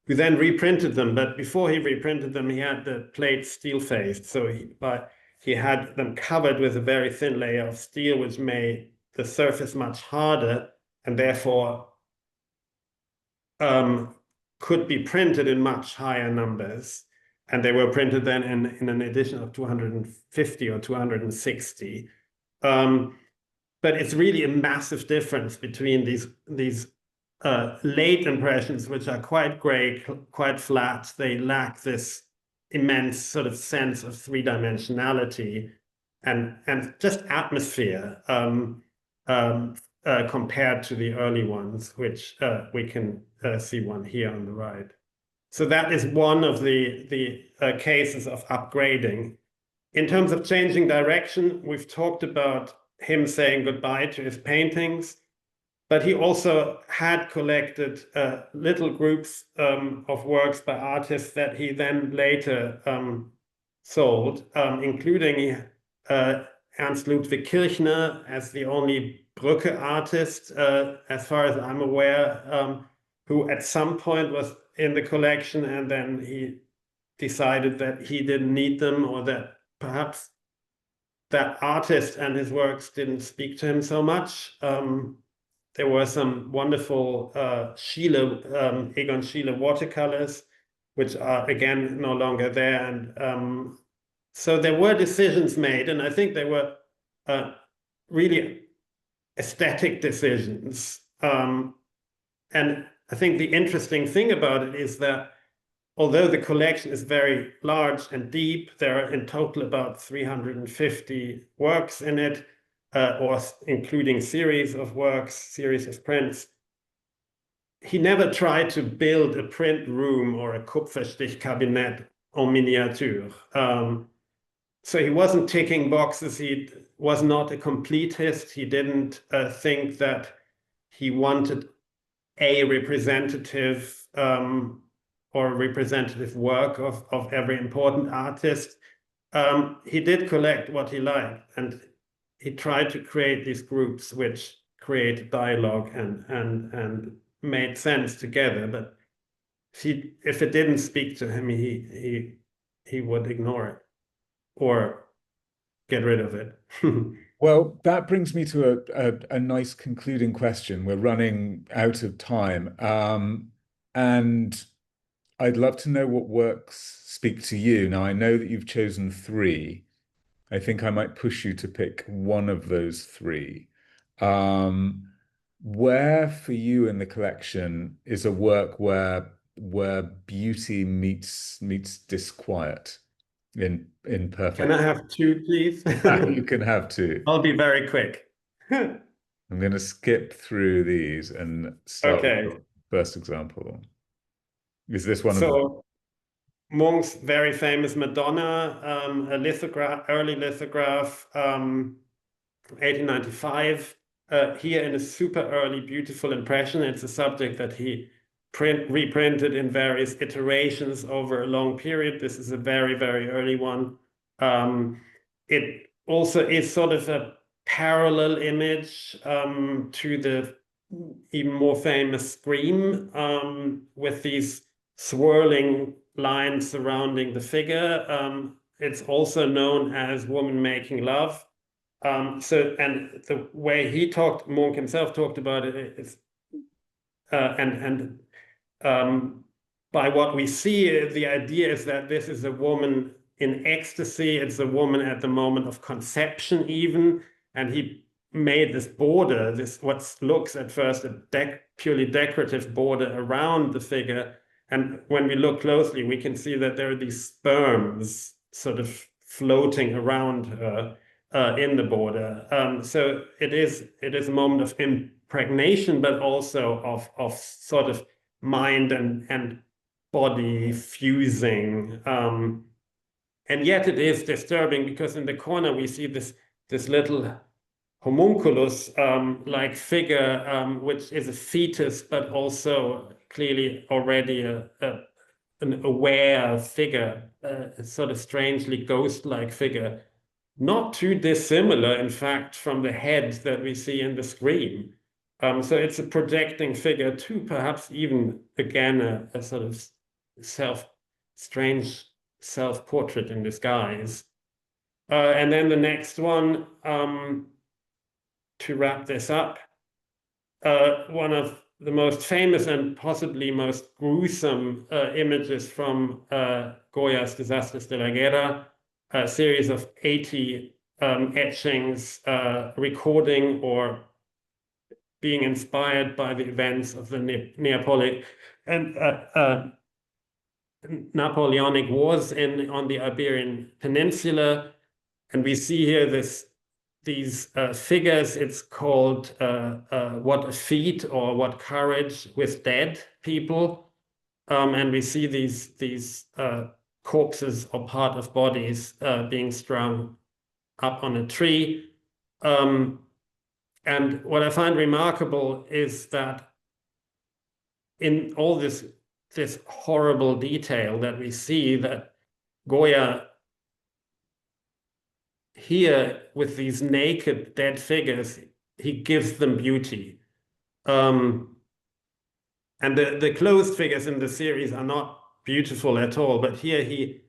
who then reprinted them. But before he reprinted them, he had the plates steel-faced. So he had them covered with a very thin layer of steel, which made the surface much harder, and therefore could be printed in much higher numbers. and they were printed then in an edition of 250 or 260. But it's really a massive difference between these late impressions, which are quite gray, quite flat. They lack this immense sort of sense of three-dimensionality and just atmosphere compared to the early ones, which we can see one here on the right. So that is one of the cases of upgrading. In terms of changing direction, we've talked about him saying goodbye to his paintings, but he also had collected little groups of works by artists that he then later sold, including Ernst Ludwig Kirchner as the only Brücke artist, as far as I'm aware, who at some point was in the collection, and then he decided that he didn't need them, or that perhaps that artist and his works didn't speak to him so much. There were some wonderful Egon Schiele watercolors, which are again no longer there. And so there were decisions made, and I think they were really aesthetic decisions. And I think the interesting thing about it is that although the collection is very large and deep, there are in total about 350 works in it, or including series of works, series of prints. He never tried to build a print room or a Kupferstichkabinett en miniature. So he wasn't ticking boxes. He was not a completist. He didn't think that he wanted a representative or representative work of every important artist. He did collect what he liked, and he tried to create these groups which create dialogue and made sense together. But if it didn't speak to him, he would ignore it or get rid of it. Well, that brings me to a nice concluding question. We're running out of time. And I'd love to know what works speak to you. Now, I know that you've chosen three. I think I might push you to pick one of those three. Where for you in the collection is a work where beauty meets disquiet in perfect? Can I have two, please? You can have two. I'll be very quick. I'm going to skip through these and start with Okay. the first example. Is this one of them? So Munch's very famous Madonna, a lithograph, early lithograph, 1895. Here in a super early, beautiful impression. It's a subject that he reprinted in various iterations over a long period. This is a very, very early one. It also is sort of a parallel image to the even more famous Scream, with these swirling lines surrounding the figure. It's also known as Woman Making Love. And the way Munch himself talked about it is, by what we see, the idea is that this is a woman in ecstasy. It's a woman at the moment of conception even. And he made this border, what looks at first a purely decorative border around the figure. And when we look closely, we can see that there are these sperms sort of floating around her in the border. So it is a moment of impregnation, but also of sort of mind and body fusing. And yet it is disturbing because in the corner we see this little homunculus like figure, which is a fetus, but also clearly already an aware figure, a sort of strangely ghost-like figure, not too dissimilar, in fact, from the head that we see in the Scream. So it's a projecting figure too, perhaps even, again, a sort of strange self-portrait in disguise. And then the next one, to wrap this up, one of the most famous and possibly most gruesome images from Goya's Desastres de la Guerra, a series of 80 etchings recording or being inspired by the events of the Napoleonic Wars on the Iberian Peninsula. And we see here these figures. It's called What a Feat or What Courage with Dead People. And we see these corpses or part of bodies being strung up on a tree. And what I find remarkable is that in all this horrible detail that we see, that Goya here with these naked dead figures, he gives them beauty. And the clothed figures in the series are not beautiful at all, but here he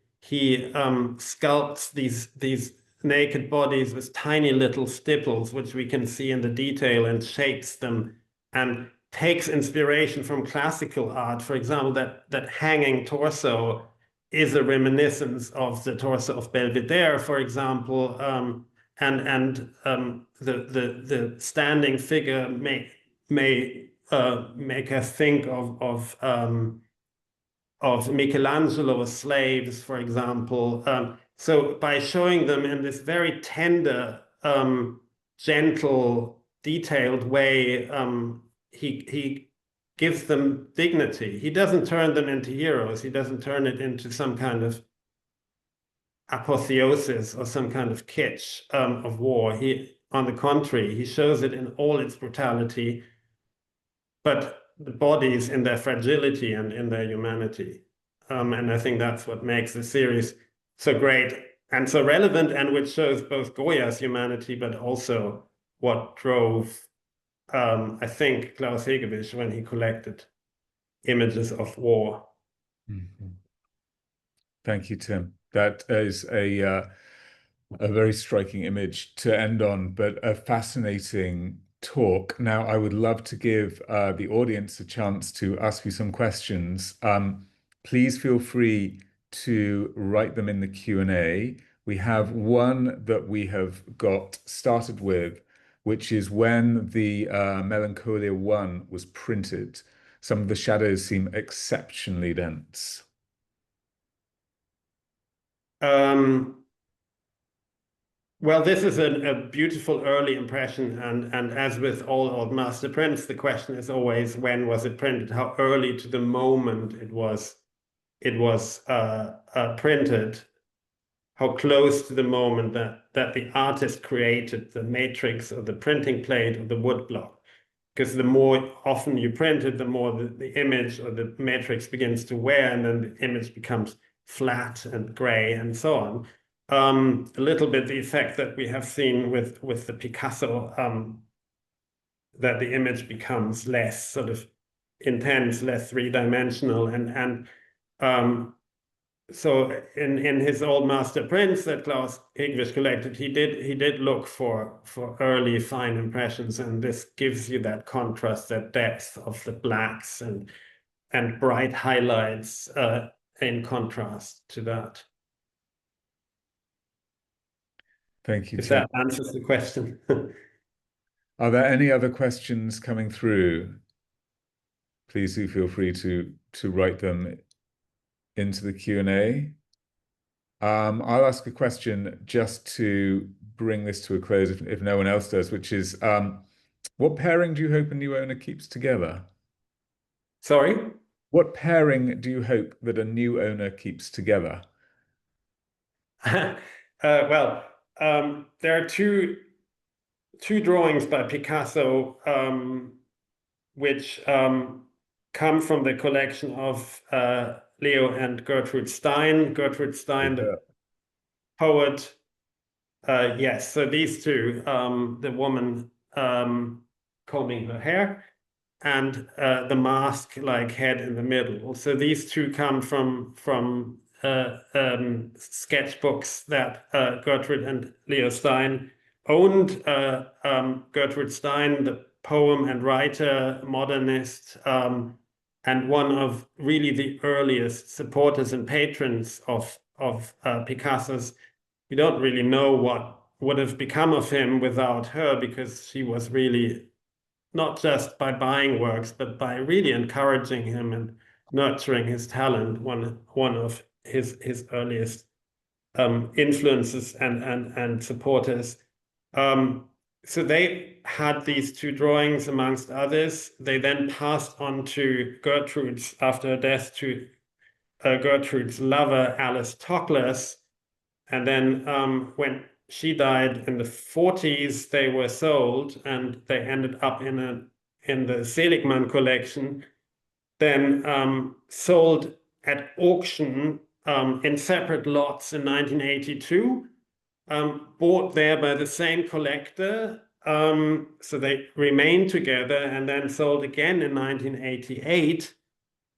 sculpts these naked bodies with tiny little stipples, which we can see in the detail, and shapes them and takes inspiration from classical art. For example, that hanging torso is a reminiscence of the torso of Belvedere, for example, the standing figure may make us think of Michelangelo's slaves, for example. So by showing them in this very tender, gentle, detailed way, he gives them dignity. He doesn't turn them into heroes. He doesn't turn it into some kind of apotheosis or some kind of kitsch of war. On the contrary, he shows it in all its brutality, but the bodies in their fragility and in their humanity. And I think that's what makes the series so great and so relevant, and which shows both Goya's humanity, but also what drove, I think, Klaus Hegewisch when he collected images of war. Mm-hmm. Thank you, Tim. That is a very striking image to end on, but a fascinating talk. Now, I would love to give the audience a chance to ask you some questions. Please feel free to write them in the Q&A. We have one that we have got started with, which is when the Melancholia 1 was printed. Some of the shadows seem exceptionally dense. Well, this is a beautiful early impression, and as with all old master prints, the question is always, when was it printed? How early to the moment it was printed? How close to the moment that the artist created the matrix or the printing plate or the wood block? Because the more often you print it, the more the image or the matrix begins to wear, and then the image becomes flat and gray and so on. A little bit the effect that we have seen with the Picasso, that the image becomes less sort of intense, less three-dimensional, and so in his old master prints that Klaus Hegewisch collected, he did look for early fine impressions, and this gives you that contrast, that depth of the blacks and bright highlights in contrast to that. Thank you, If Tim. that answers the question. Are there any other questions coming through? Please do feel free to write them into the Q&A. I'll ask a question just to bring this to a close if no one else does, which is, what pairing do you hope a new owner keeps together? Sorry? What pairing do you hope that a new owner keeps together? Well, there are two drawings by Picasso which come from the collection of Leo and Gertrude Stein. Gertrude Stein, the poet. Yes, so these two, the woman combing her hair and the mask-like head in the middle. So these two come from sketchbooks that Gertrude and Leo Stein owned. Gertrude Stein, poem and writer, modernist, and one of really the earliest supporters and patrons of Picasso's. We don't really know what would have become of him without her, because she was really, not just by buying works, but by really encouraging him and nurturing his talent, one of his earliest influences and supporters. So they had these two drawings amongst others. They then passed on to Gertrude's, after her death, to Gertrude's lover, Alice Toklas. And then when she died in the 40s, they were sold, and they ended up in the Seligman collection, then sold at auction in separate lots in 1982, bought there by the same collector. So they remained together, and then sold again in 1988,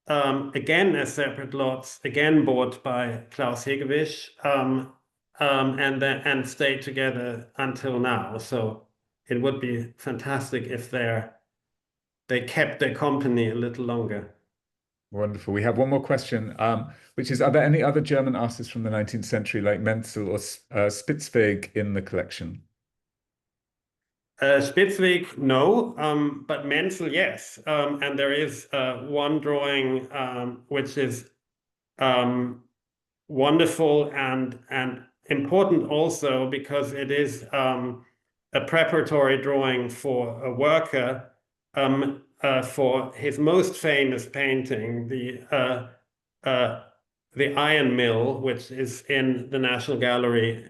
again as separate lots, again bought by Klaus Hegewisch, and stayed together until now. So it would be fantastic if they kept their company a little longer. Wonderful. We have one more question, which is, are there any other German artists from the 19th century like Menzel or Spitzweg in the collection? Spitzweg, no, but Menzel, yes. And there is one drawing which is wonderful and important also, because it is a preparatory drawing for a worker for his most famous painting, the Iron Mill, which is in the National Gallery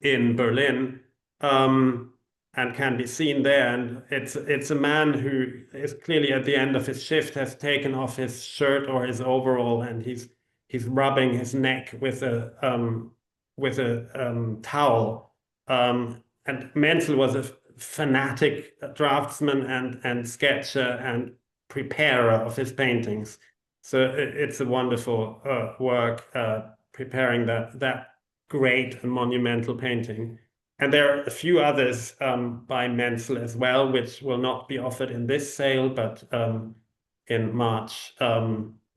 in Berlin, and can be seen there. And it's a man who is clearly at the end of his shift, has taken off his shirt or his overall, and he's rubbing his neck with a towel. And Menzel was a fanatic draftsman and sketcher and preparer of his paintings. So it's a wonderful work preparing that great and monumental painting. And there are a few others by Menzel as well, which will not be offered in this sale, but in March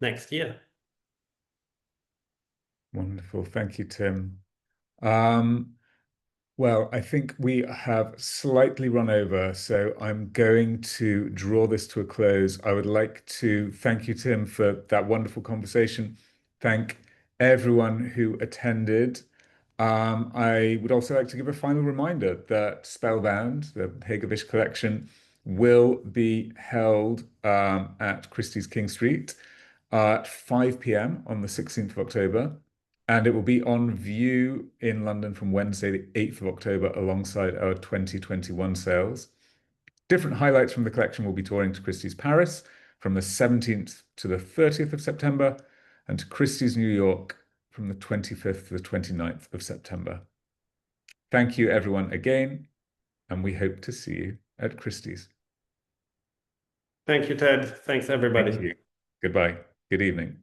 next year. Wonderful. Thank you, Tim. Well, I think we have slightly run over, so I'm going to draw this to a close. I would like to thank you, Tim, for that wonderful conversation. Thank everyone who attended. I would also like to give a final reminder that Spellbound, the Hegewisch collection, will be held at Christie's King Street at 5 p.m. on the 16th of October. And it will be on view in London from Wednesday, the 8th of October, alongside our 2021 sales. Different highlights from the collection will be touring to Christie's Paris from the 17th to the 30th of September, and to Christie's New York from the 25th to the 29th of September. Thank you, everyone, again, and we hope to see you at Christie's. Thank you, Ted. Thanks, everybody. Thank you. Goodbye. Good evening.